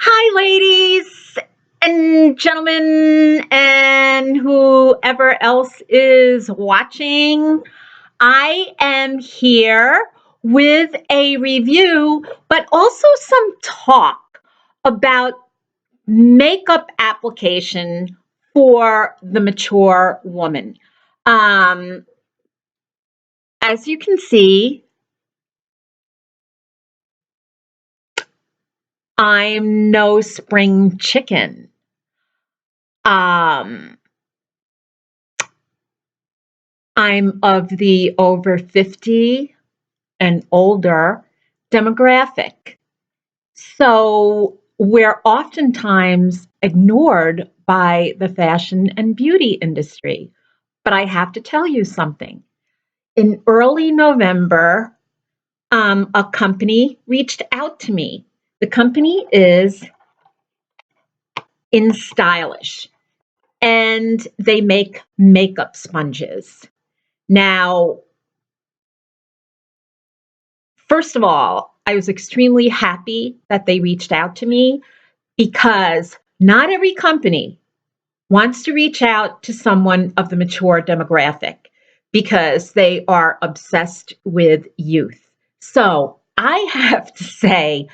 Hi, ladies and gentlemen, and whoever else is watching. I am here with a review, but also some talk about makeup application for the mature woman. Um, as you can see, I'm no spring chicken. Um, I'm of the over 50 and older demographic. So we're oftentimes ignored by the fashion and beauty industry. But I have to tell you something. In early November, a company reached out to me. The company is InStylish, and they make makeup sponges. Now, first of all, I was extremely happy that they reached out to me because not every company wants to reach out to someone of the mature demographic because they are obsessed with youth. So I have to say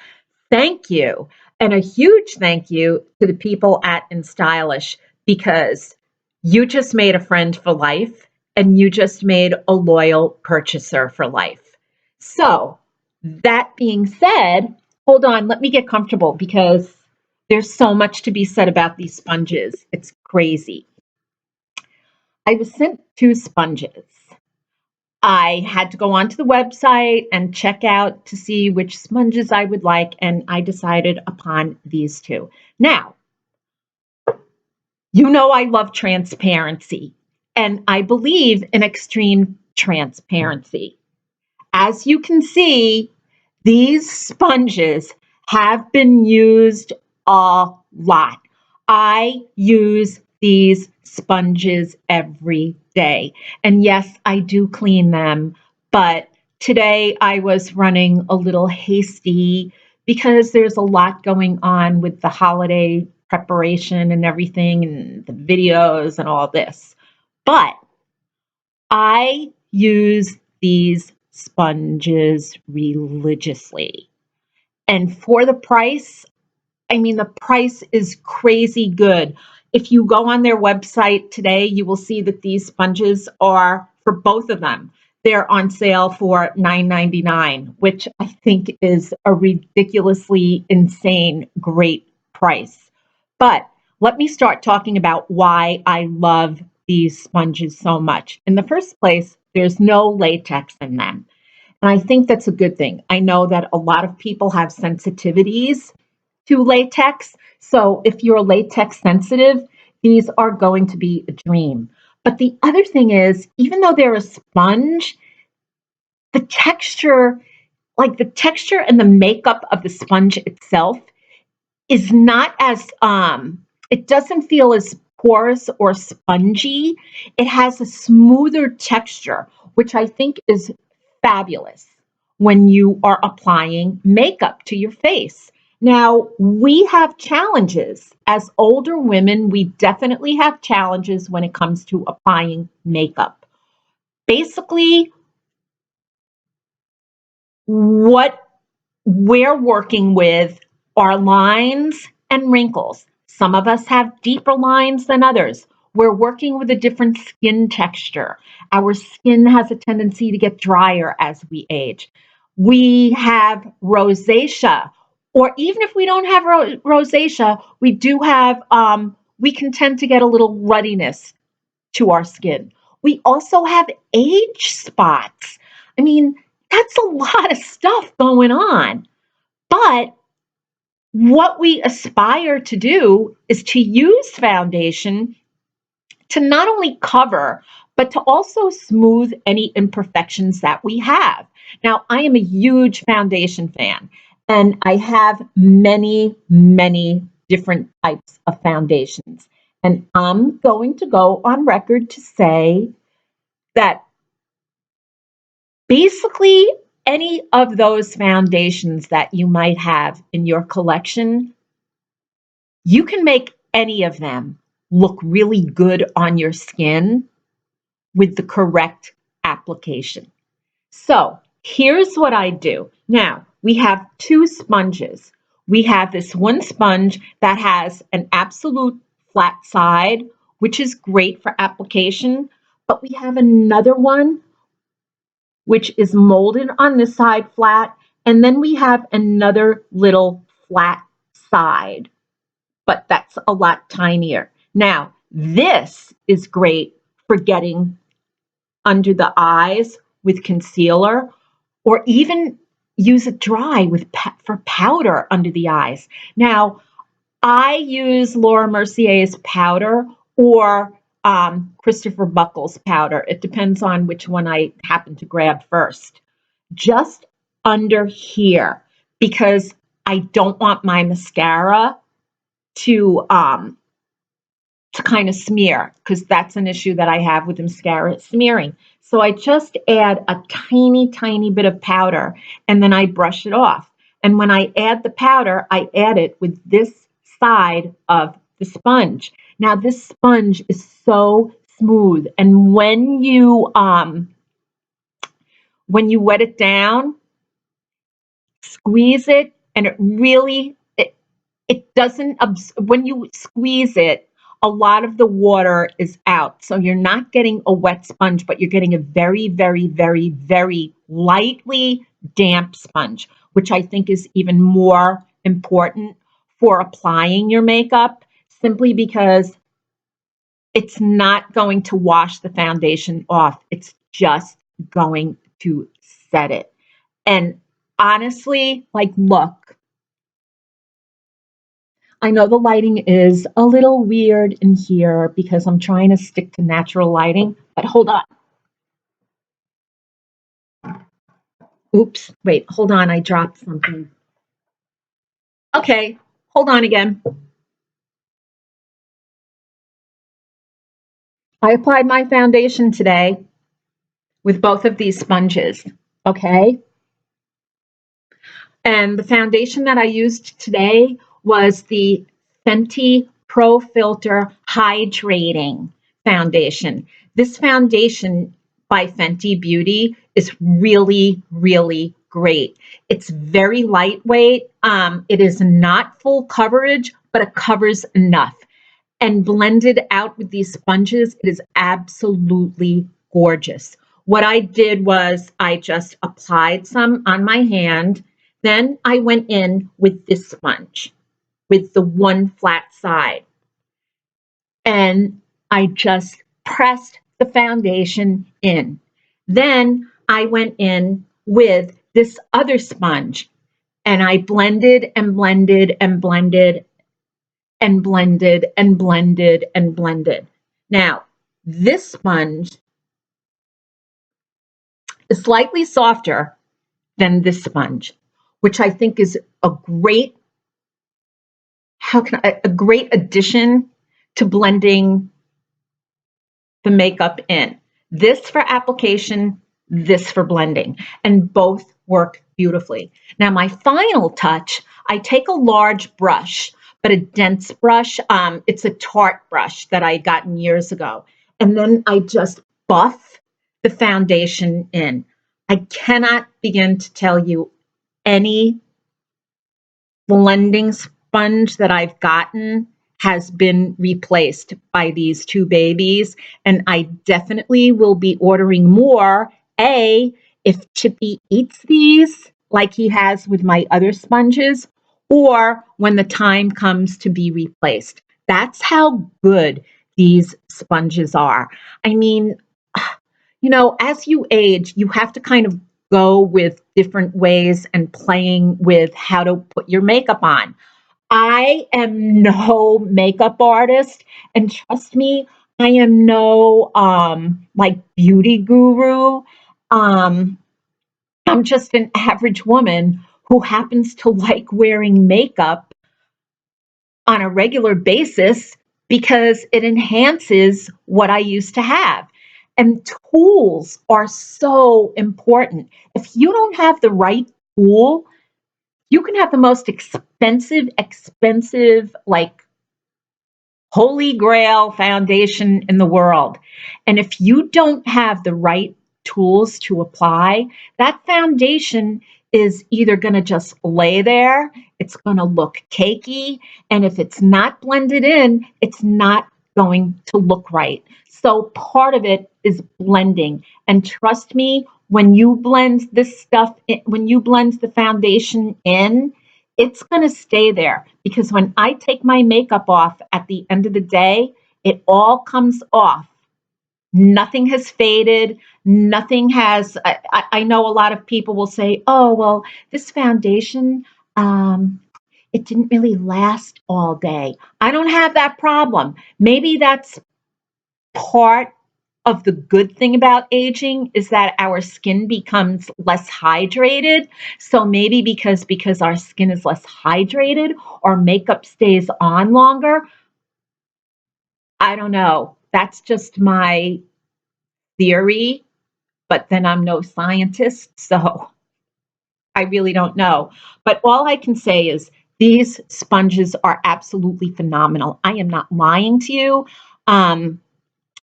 thank you, and a huge thank you to the people at InStylish, because you just made a friend for life and you just made a loyal purchaser for life. So that being said, hold on, let me get comfortable because there's so much to be said about these sponges. It's crazy. I was sent two sponges. I had to go onto the website and check out to see which sponges I would like, and I decided upon these two. Now, you know I love transparency, and I believe in extreme transparency. As you can see, these sponges have been used a lot. I use these sponges every day. And yes, I do clean them, but today I was running a little hasty because there's a lot going on with the holiday preparation and everything and the videos and all this. But I use these sponges religiously. And for the price, I mean, the price is crazy good. If you go on their website today, you will see that these sponges are for both of them. They're on sale for $9.99, which I think is a ridiculously insane great price. But let me start talking about why I love these sponges so much. In the first place, there's no latex in them. And I think that's a good thing. I know that a lot of people have sensitivities to latex. So if you're latex sensitive, these are going to be a dream. But the other thing is, even though they're a sponge, the texture, like the texture and the makeup of the sponge itself, is not as it doesn't feel as porous or spongy. It has a smoother texture, which I think is fabulous when you are applying makeup to your face. Now, we have challenges. As older women, we definitely have challenges when it comes to applying makeup. Basically, what we're working with are lines and wrinkles. Some of us have deeper lines than others. We're working with a different skin texture. Our skin has a tendency to get drier as we age. We have rosacea, or even if we don't have rosacea, we do have, we can tend to get a little ruddiness to our skin. We also have age spots. I mean, that's a lot of stuff going on. But what we aspire to do is to use foundation to not only cover, but to also smooth any imperfections that we have. Now, I am a huge foundation fan, and I have many, many different types of foundations. And I'm going to go on record to say that basically any of those foundations that you might have in your collection You can make any of them look really good on your skin with the correct application. So here's what I do. Now, we have two sponges. We have this one sponge that has an absolute flat side, which is great for application, but we have another one which is molded on this side flat, and then we have another little flat side, but that's a lot tinier. Now, this is great for getting under the eyes with concealer, or even use it dry for powder under the eyes. Now, I use Laura Mercier's powder or Christopher Buckle's powder. It depends on which one I happen to grab first. Just under here, because I don't want my mascara to kind of smear, because that's an issue that I have with mascara smearing. So I just add a tiny, tiny bit of powder, and then I brush it off. And when I add the powder, I add it with this side of the sponge. Now, this sponge is so smooth, and when you wet it down, squeeze it, and it really, it doesn't, when you squeeze it, a lot of the water is out. So you're not getting a wet sponge, but you're getting a very, very, very, very lightly damp sponge, which I think is even more important for applying your makeup, simply because it's not going to wash the foundation off. It's just going to set it. And honestly, like, look, I know the lighting is a little weird in here because I'm trying to stick to natural lighting, but hold on. Oops, wait, hold on, I dropped something. Okay, hold on again. I applied my foundation today with both of these sponges, okay? And the foundation that I used today was the Fenty Pro Filter Hydrating Foundation. This foundation by Fenty Beauty is really, really great. It's very lightweight. It is not full coverage, but it covers enough. And blended out with these sponges, it is absolutely gorgeous. What I did was I just applied some on my hand. Then I went in with this sponge with the one flat side. And I just pressed the foundation in. Then I went in with this other sponge and I blended and blended and blended and blended and blended and blended. Now, this sponge is slightly softer than this sponge, which I think is a great, a great addition to blending the makeup in. This for application, this for blending, and both work beautifully. Now, my final touch, I take a large brush, but a dense brush. It's a Tarte brush that I had gotten years ago. And then I just buff the foundation in. I cannot begin to tell you any blending sponge that I've gotten has been replaced by these two babies, and I definitely will be ordering more. If Chippy eats these like he has with my other sponges, or when the time comes to be replaced. That's how good these sponges are. I mean, as you age, you have to kind of go with different ways and playing with how to put your makeup on. I am no makeup artist, and trust me, I am no like beauty guru. Um, I'm just an average woman who happens to like wearing makeup on a regular basis because it enhances what I used to have. And tools are so important. If you don't have the right tool, you can have the most expensive, like holy grail foundation in the world. And if you don't have the right tools to apply, that foundation is either going to just lay there, it's going to look cakey, and if it's not blended in, it's not going to look right. So part of it is blending. And trust me, when you blend this stuff, when you blend the foundation in, it's going to stay there, because when I take my makeup off at the end of the day, it all comes off. Nothing has faded. Nothing has. I know a lot of people will say, "Oh, well, this foundation, it didn't really last all day." I don't have that problem. Maybe that's part of the good thing about aging, is that our skin becomes less hydrated. So maybe because our skin is less hydrated, our makeup stays on longer. I don't know. That's just my theory, but then I'm no scientist, so I really don't know. But all I can say is these sponges are absolutely phenomenal. I am not lying to you.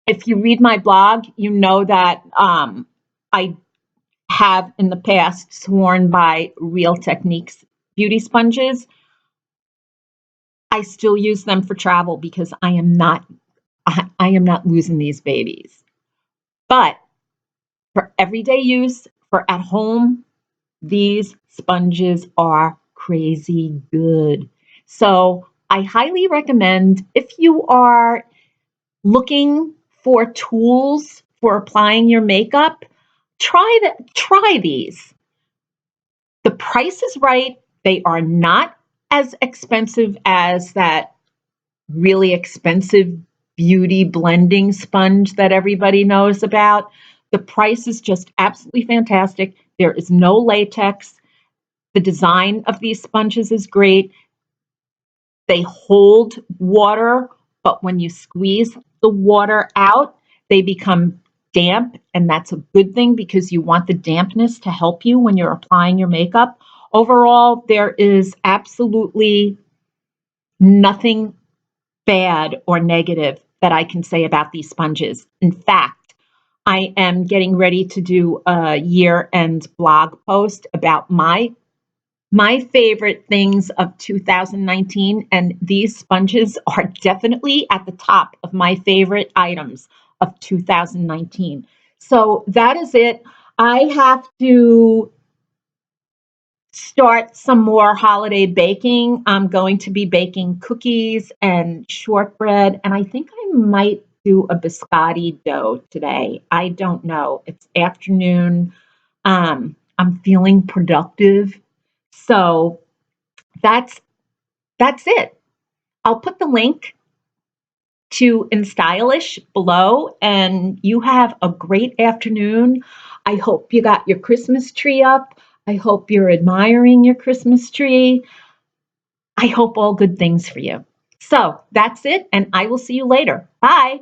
If you read my blog, you know that I have in the past sworn by Real Techniques beauty sponges. I still use them for travel because I am not losing these babies. But for everyday use, for at home, these sponges are crazy good. So I highly recommend, if you are looking for tools for applying your makeup, try these. The price is right. They are not as expensive as that really expensive beauty blending sponge that everybody knows about. The price is just absolutely fantastic. There is no latex. The design of these sponges is great. They hold water, but when you squeeze the water out, they become damp, and that's a good thing because you want the dampness to help you when you're applying your makeup. Overall, there is absolutely nothing bad or negative that I can say about these sponges. In fact, I am getting ready to do a year-end blog post about my favorite things of 2019, and these sponges are definitely at the top of my favorite items of 2019. So that is it. I have to start some more holiday baking. I'm going to be baking cookies and shortbread, and I think I might do a biscotti dough today. I don't know. It's afternoon. I'm feeling productive. So that's that's it. I'll put the link to InStylish below, and you have a great afternoon. I hope you got your Christmas tree up. I hope you're admiring your Christmas tree. I hope all good things for you. So that's it, and I will see you later. Bye.